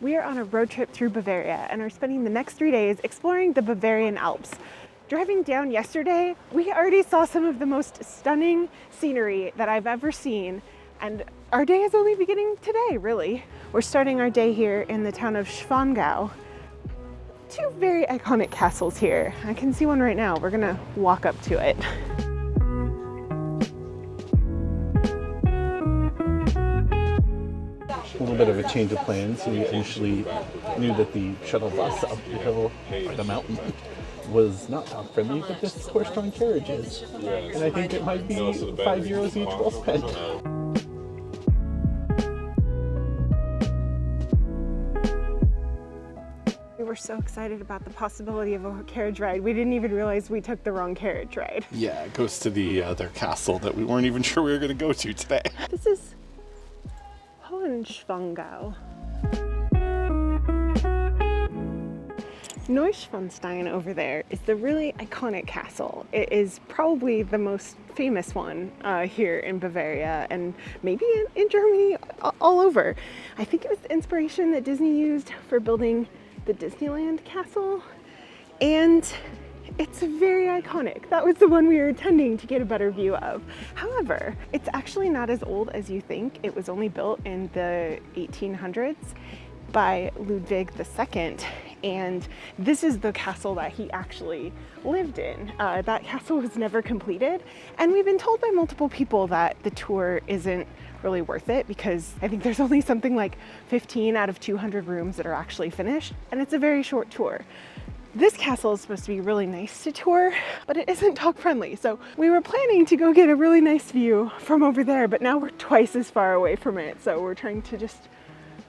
We are on a road trip through Bavaria and are spending the next 3 days exploring the Bavarian Alps. Driving down yesterday, we already saw some of the most stunning scenery that I've ever seen, and our day is only beginning today, really. We're starting our day here in the town of Neuschwanstein. Two very iconic castles here. I can see one right now. We're gonna walk up to it. A little bit of a change of plans. We initially knew that the shuttle bus up the hill, or the mountain, was not dog friendly, but this horse-drawn carriage is. And I think it might be €5 each, well spent. We were so excited about the possibility of a carriage ride. We didn't even realize we took the wrong carriage ride. Yeah, it goes to their castle that we weren't even sure we were going to go to today. This is Neuschwanstein. Neuschwanstein over there is the really iconic castle. It is probably the most famous one here in Bavaria and maybe in Germany all over. I think it was the inspiration that Disney used for building the Disneyland castle, and it's very iconic. That was the one we were attending to get a better view of. However, it's actually not as old as you think. It was only built in the 1800s by Ludwig II, and this is the castle that he actually lived in. That castle was never completed, and we've been told by multiple people that the tour isn't really worth it because I think there's only something like 15 out of 200 rooms that are actually finished, and it's a very short tour. This castle is supposed to be really nice to tour, but it isn't dog friendly. So we were planning to go get a really nice view from over there, but now we're twice as far away from it. So we're trying to just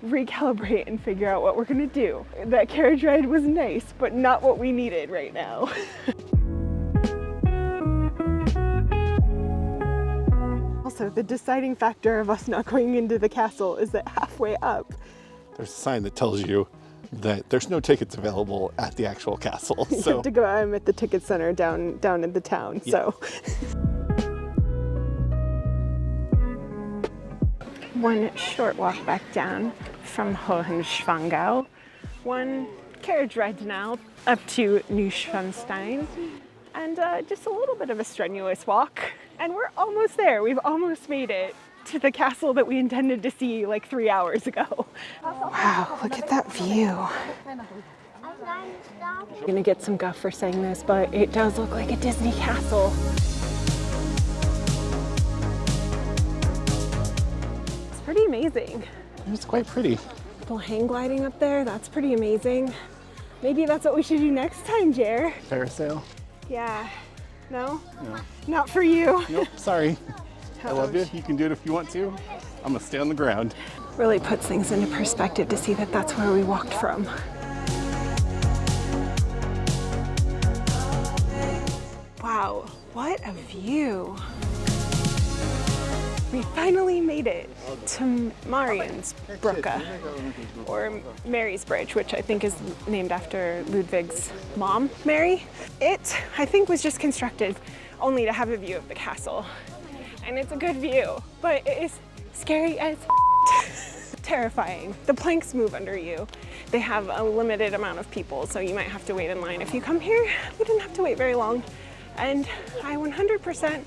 recalibrate and figure out what we're gonna do. That carriage ride was nice, but not what we needed right now. Also, the deciding factor of us not going into the castle is that halfway up, There's a sign that tells you that there's no tickets available at the actual castle. you have to go. I'm at the ticket center down in the town. Yeah. So one short walk back down from Neuschwanstein, one carriage ride now up to Neuschwanstein, and just a little bit of a strenuous walk. And we're almost there. We've almost made it to the castle that we intended to see like 3 hours ago. Wow, look at that view. I'm gonna get some guff for saying this, but it does look like a Disney castle. It's pretty amazing. It's quite pretty. Little hang gliding up there, that's pretty amazing. Maybe that's what we should do next time, Jer. Parasail? Yeah. No? No. Not for you. Nope, sorry. I love you. You can do it if you want to. I'm gonna stay on the ground. Really puts things into perspective to see that that's where we walked from. Wow, what a view. We finally made it to Marien's Brücke, or Mary's Bridge, which I think is named after Ludwig's mom, Mary. It, I think, was just constructed only to have a view of the castle. And it's a good view, but it is scary as terrifying. The planks move under you. They have a limited amount of people, so you might have to wait in line. If you come here, we didn't have to wait very long. And I 100%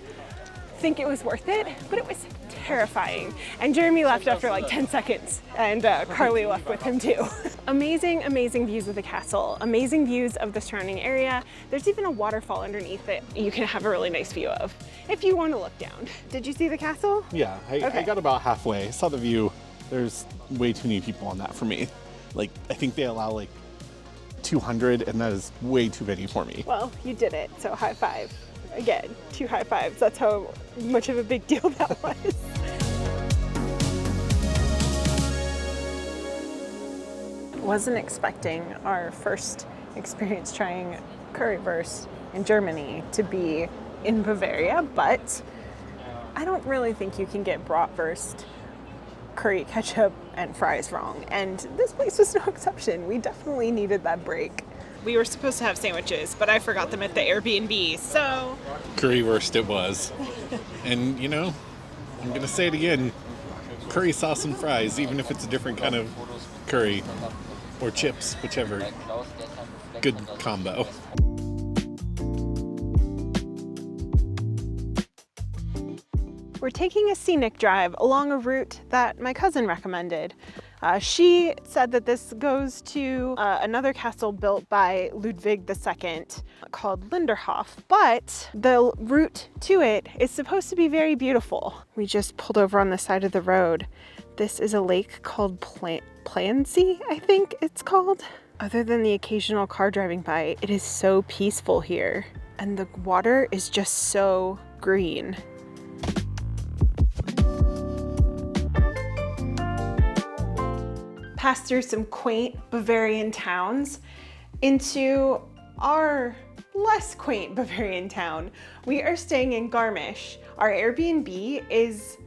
think it was worth it, but it was terrifying. And Jeremy left after like 10 seconds, and Carly left with him too. Amazing, amazing views of the castle, amazing views of the surrounding area. There's even a waterfall underneath that you can have a really nice view of if you want to look down. Did you see the castle? Yeah, I got about halfway. I saw the view. There's way too many people on that for me. Like, I think they allow like 200, and that is way too many for me. Well, you did it, so high five. Again, 2 high fives. That's how much of a big deal that was. Wasn't expecting our first experience trying currywurst in Germany to be in Bavaria, but I don't really think you can get bratwurst, curry ketchup, and fries wrong. And this place was no exception. We definitely needed that break. We were supposed to have sandwiches, but I forgot them at the Airbnb, so... Currywurst it was. And, you know, I'm going to say it again. Curry sauce and fries, even if it's a different kind of curry or chips, whichever. Good combo. We're taking a scenic drive along a route that my cousin recommended. She said that this goes to another castle built by Ludwig II called Linderhof, but the route to it is supposed to be very beautiful. We just pulled over on the side of the road. This is a lake called Plansee, I think it's called. Other than the occasional car driving by, it is so peaceful here. And the water is just so green. Passed through some quaint Bavarian towns into our less quaint Bavarian town. We are staying in Garmisch. Our Airbnb is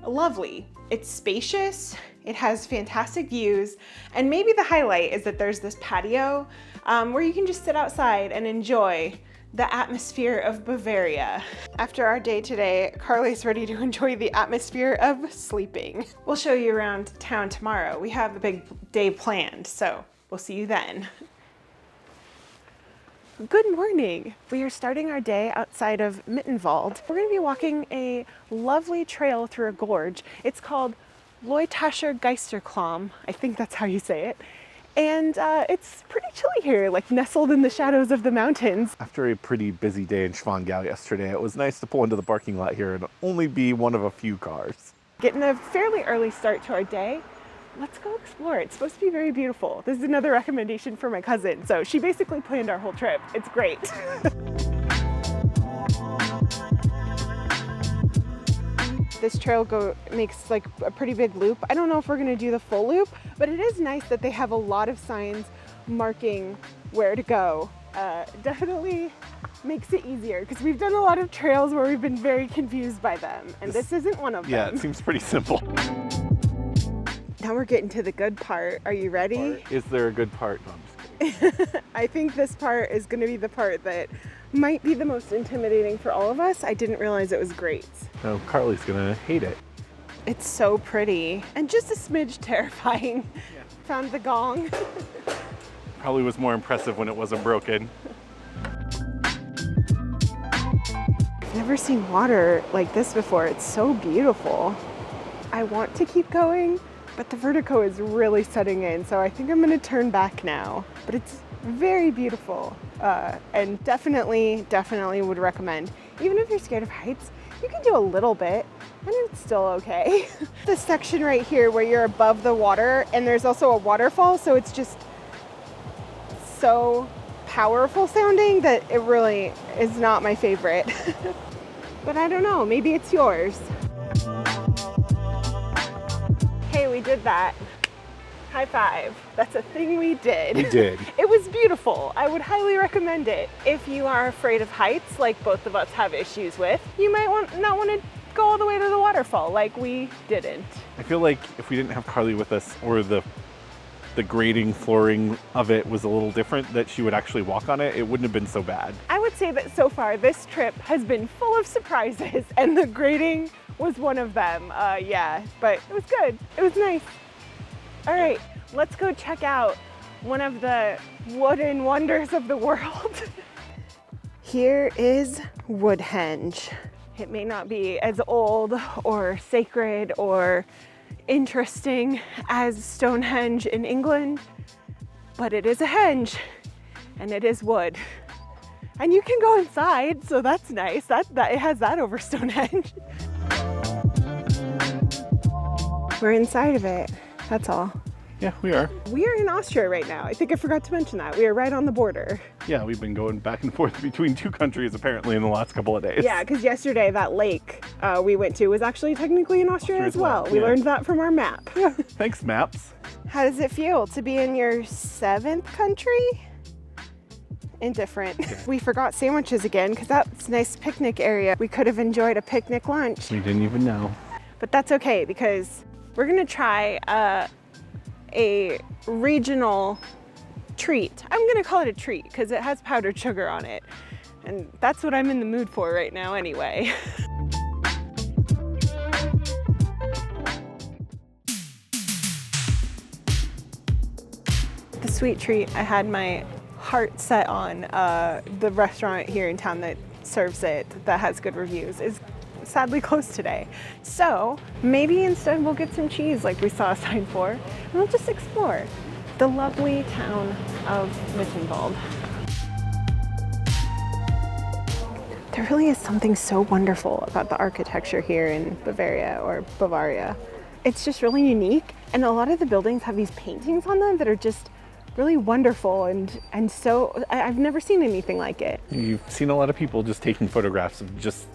lovely. It's spacious, it has fantastic views, and maybe the highlight is that there's this patio where you can just sit outside and enjoy the atmosphere of Bavaria. After our day today, Carly's ready to enjoy the atmosphere of sleeping. We'll show you around town tomorrow. We have a big day planned, so we'll see you then. Good morning. We are starting our day outside of Mittenwald. We're going to be walking a lovely trail through a gorge. It's called Leutasch Gorge. I think that's how you say it. And it's pretty chilly here, like nestled in the shadows of the mountains. After a pretty busy day in Neuschwanstein yesterday, it was nice to pull into the parking lot here and only be one of a few cars. Getting a fairly early start to our day. Let's go explore. It's supposed to be very beautiful. This is another recommendation for my cousin. So she basically planned our whole trip. It's great. This trail makes like a pretty big loop. I don't know if we're gonna do the full loop, but it is nice that they have a lot of signs marking where to go. Definitely makes it easier because we've done a lot of trails where we've been very confused by them, and this isn't one of them. Yeah, it seems pretty simple. Now we're getting to the good part. Are you ready? Is there a good part? No, I'm just kidding. I think this part is gonna be the part that might be the most intimidating for all of us. I didn't realize it was great. No, Carly's gonna hate it. It's so pretty and just a smidge terrifying. Yeah. Found the gong. Probably was more impressive when it wasn't broken. I've never seen water like this before. It's so beautiful. I want to keep going, but the vertigo is really setting in, so I think I'm gonna turn back now. But it's very beautiful, and definitely would recommend. Even if you're scared of heights, you can do a little bit, and it's still okay. This section right here where you're above the water, and there's also a waterfall, so it's just so powerful sounding that it really is not my favorite. But I don't know, maybe it's yours. Hey, we did that. High five. That's a thing we did. We did. It was beautiful. I would highly recommend it. If you are afraid of heights, like both of us have issues with, you might not want to go all the way to the waterfall like we didn't. I feel like if we didn't have Carly with us, or the grading flooring of it was a little different, that she would actually walk on it, it wouldn't have been so bad. I would say that so far this trip has been full of surprises, and the grading was one of them. Yeah, but it was good. It was nice. All right, let's go check out one of the wooden wonders of the world. Here is Woodhenge. It may not be as old or sacred or interesting as Stonehenge in England, but it is a henge and it is wood. And you can go inside, so that's nice. That it has that over Stonehenge. We're inside of it. That's all. Yeah, we are. We are in Austria right now. I think I forgot to mention that. We are right on the border. Yeah, we've been going back and forth between two countries apparently in the last couple of days. Yeah, because yesterday that lake we went to was actually technically in Austria as well. We yeah. learned that from our map. Yeah, thanks maps. How does it feel to be in your 7th country? Indifferent. Yeah. We We forgot sandwiches again because that's a nice picnic area. We could have enjoyed a picnic lunch. We didn't even know. But that's okay because we're gonna try a regional treat. I'm gonna call it a treat because it has powdered sugar on it. And that's what I'm in the mood for right now anyway. the sweet treat I had my heart set on, the restaurant here in town that serves it, that has good reviews, is sadly closed today. So maybe instead we'll get some cheese like we saw a sign for, and we'll just explore the lovely town of Mittenwald. There really is something so wonderful about the architecture here in Bavaria, or Bavaria. It's just really unique, and a lot of the buildings have these paintings on them that are just really wonderful, and so I've never seen anything like it. You've seen a lot of people just taking photographs of just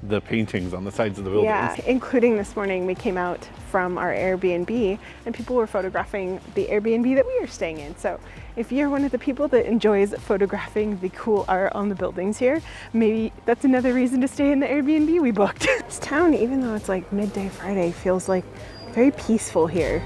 the paintings on the sides of the buildings. Yeah, including this morning we came out from our Airbnb and people were photographing the Airbnb that we are staying in. So if you're one of the people that enjoys photographing the cool art on the buildings here, maybe that's another reason to stay in the Airbnb we booked. This town, even though it's like midday Friday, feels like very peaceful here.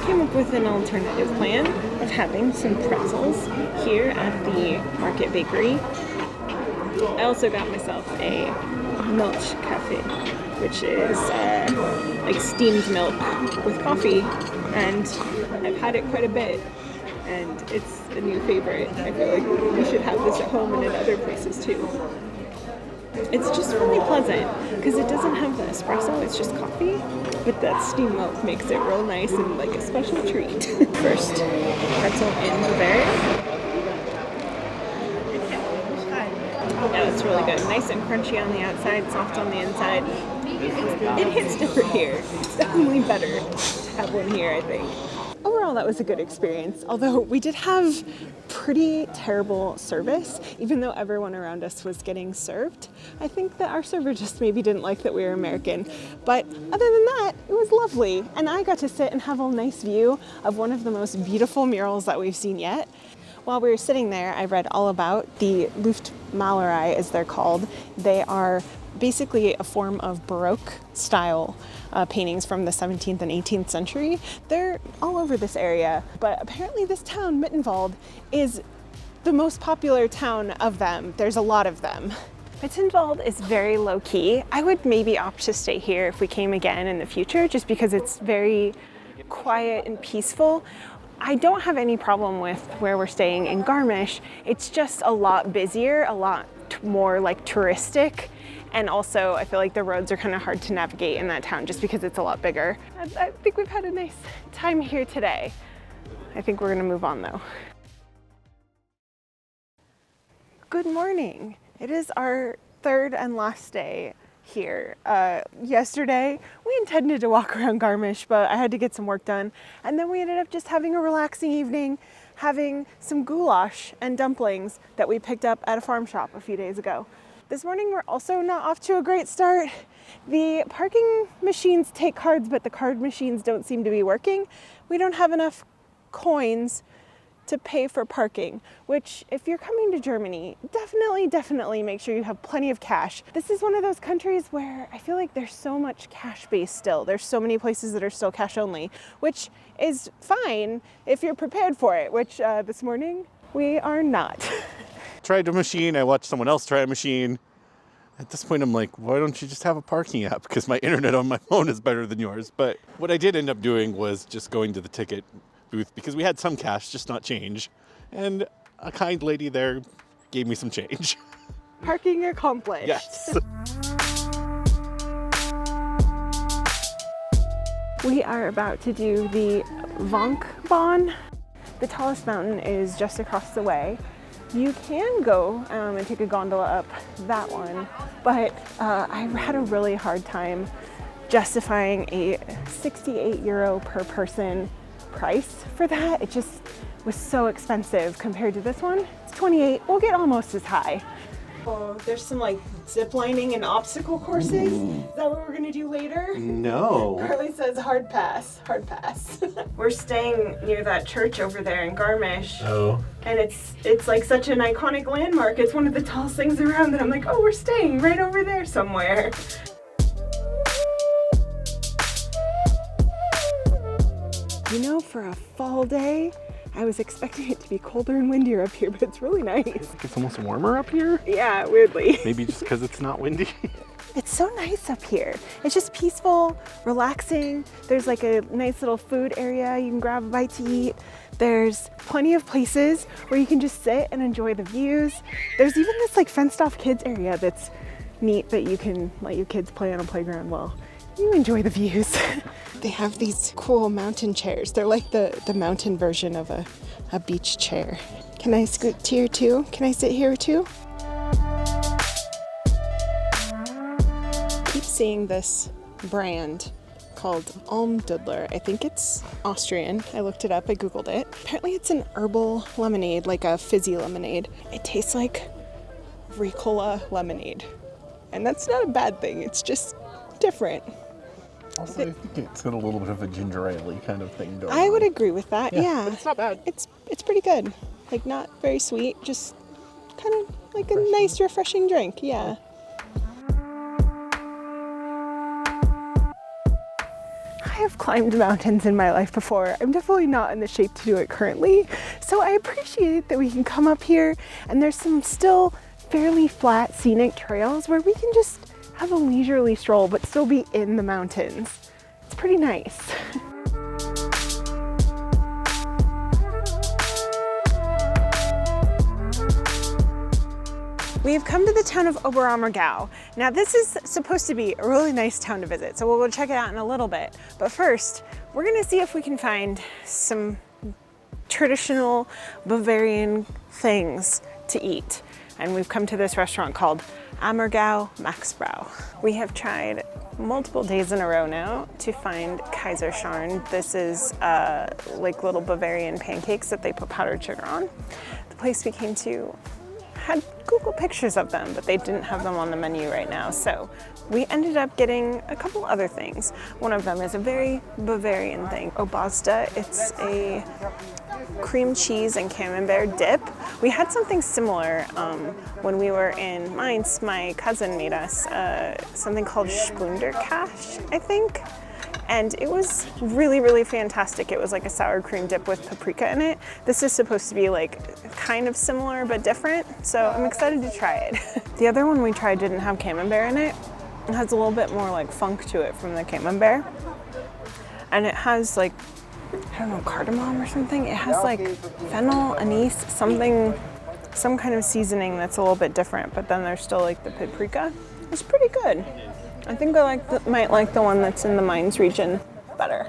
Came up with an alternative plan of having some pretzels here at the Market Bakery. I also got myself a Milch cafe, which is like steamed milk with coffee, and I've had it quite a bit, and it's a new favorite. I feel like we should have this at home and in other places too. It's just really pleasant because it doesn't have the espresso, it's just coffee, but that steamed milk makes it real nice and like a special treat. First pretzel in Bavaria. Yeah, it's really good. Nice and crunchy on the outside, soft on the inside. It hits different here. It's definitely better to have one here, I think. Overall, that was a good experience, although we did have pretty terrible service, even though everyone around us was getting served. I think that our server just maybe didn't like that we were American, but other than that, it was lovely, and I got to sit and have a nice view of one of the most beautiful murals that we've seen yet. While we were sitting there, I read all about the Lüftlmalerei, as they're called. They are basically a form of Baroque style paintings from the 17th and 18th century. They're all over this area, but apparently this town, Mittenwald, is the most popular town of them. There's a lot of them. Mittenwald is very low-key. I would maybe opt to stay here if we came again in the future, just because it's very quiet and peaceful. I don't have any problem with where we're staying in Garmisch. It's just a lot busier, a lot more like touristic. And also, I feel like the roads are kind of hard to navigate in that town just because it's a lot bigger. I think we've had a nice time here today. I think we're gonna move on though. Good morning. It is our third and last day here. Yesterday, we intended to walk around Garmisch, but I had to get some work done. And then we ended up just having a relaxing evening, having some goulash and dumplings that we picked up at a farm shop a few days ago. This morning, we're also not off to a great start. The parking machines take cards, but the card machines don't seem to be working. We don't have enough coins to pay for parking, which if you're coming to Germany, definitely make sure you have plenty of cash. This is one of those countries where I feel like there's so much cash based still. There's so many places that are still cash only, which is fine if you're prepared for it, which this morning we are not. Tried a machine, I watched someone else try a machine. At this point, I'm like, why don't you just have a parking app? Because my internet on my phone is better than yours. But what I did end up doing was just going to the ticket booth because we had some cash, just not change. And a kind lady there gave me some change. Parking accomplished. Yes. We are about to do the Wankbahn. The tallest mountain is just across the way. You can go and take a gondola up that one, but I had a really hard time justifying a 68 euro per person price for that. It just was so expensive compared to this one. It's 28, we'll get almost as high. Oh, there's some like zip lining and obstacle courses. Is that what we're gonna do later? No. Carly says hard pass, hard pass. We're staying near that church over there in Garmisch. Oh. And it's like such an iconic landmark. It's one of the tallest things around that I'm like, oh, we're staying right over there somewhere. You know, for a fall day, I was expecting it to be colder and windier up here, but it's really nice. It's almost warmer up here? Yeah, weirdly. Maybe just because it's not windy. It's so nice up here. It's just peaceful, relaxing. There's like a nice little food area. You can grab a bite to eat. There's plenty of places where you can just sit and enjoy the views. There's even this like fenced off kids area that's neat that you can let your kids play on a playground while you enjoy the views. They have these cool mountain chairs. They're like the mountain version of a beach chair. Can I scoot here too? Can I sit here too? Keep seeing this brand called Almdudler. I think it's Austrian. I looked it up, I googled it. Apparently it's an herbal lemonade, like a fizzy lemonade. It tastes like Ricola lemonade. And that's not a bad thing, it's just different. Also, I think it's got a little bit of a ginger ale kind of thing going on. I would agree with that, yeah. But it's not bad. It's pretty good. Like not very sweet, just kind of like a nice refreshing drink, yeah. I have climbed mountains in my life before. I'm definitely not in the shape to do it currently. So I appreciate that we can come up here and there's some still fairly flat scenic trails where we can just have a leisurely stroll but still be in the mountains. It's pretty nice. We've come to the town of Oberammergau. Now this is supposed to be a really nice town to visit, so we'll go check it out in a little bit. But first, we're gonna see if we can find some traditional Bavarian things to eat. And we've come to this restaurant called Ammergau Maxbrau. We have tried multiple days in a row now to find Kaiserschmarrn. This is like little Bavarian pancakes that they put powdered sugar on. The place we came to had Google pictures of them, but they didn't have them on the menu right now. So we ended up getting a couple other things. One of them is a very Bavarian thing, Obatzda. It's a cream cheese and camembert dip. We had something similar when we were in Mainz. My cousin made us something called Spunderkash, I think. And it was really, really fantastic. It was like a sour cream dip with paprika in it. This is supposed to be like kind of similar but different, so I'm excited to try it. The other one we tried didn't have camembert in it. It has a little bit more like funk to it from the camembert. And it has like, I don't know, cardamom or something. It has like fennel, anise, some kind of seasoning that's a little bit different, but then there's still like the paprika. It's pretty good. I think I might like the one that's in the Mainz region better.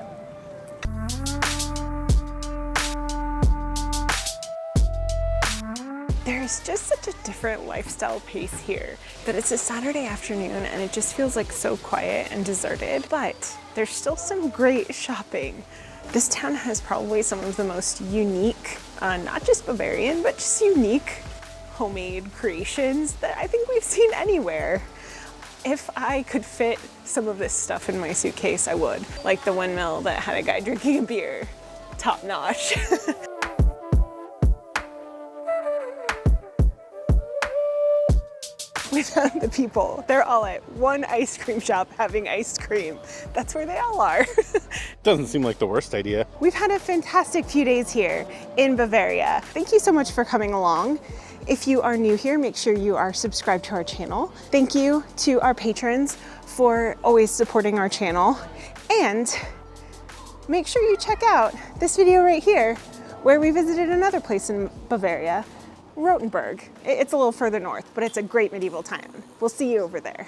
There's just such a different lifestyle pace here that it's a Saturday afternoon and it just feels like so quiet and deserted, but there's still some great shopping. This town has probably some of the most unique, not just Bavarian, but just unique homemade creations that I think we've seen anywhere. If I could fit some of this stuff in my suitcase, I would. Like the windmill that had a guy drinking a beer. Top notch. We found the people. They're all at one ice cream shop having ice cream. That's where they all are. Doesn't seem like the worst idea. We've had a fantastic few days here in Bavaria. Thank you so much for coming along. If you are new here, make sure you are subscribed to our channel. Thank you to our patrons for always supporting our channel. And make sure you check out this video right here, where we visited another place in Bavaria, Rotenburg. It's a little further north, but it's a great medieval town. We'll see you over there.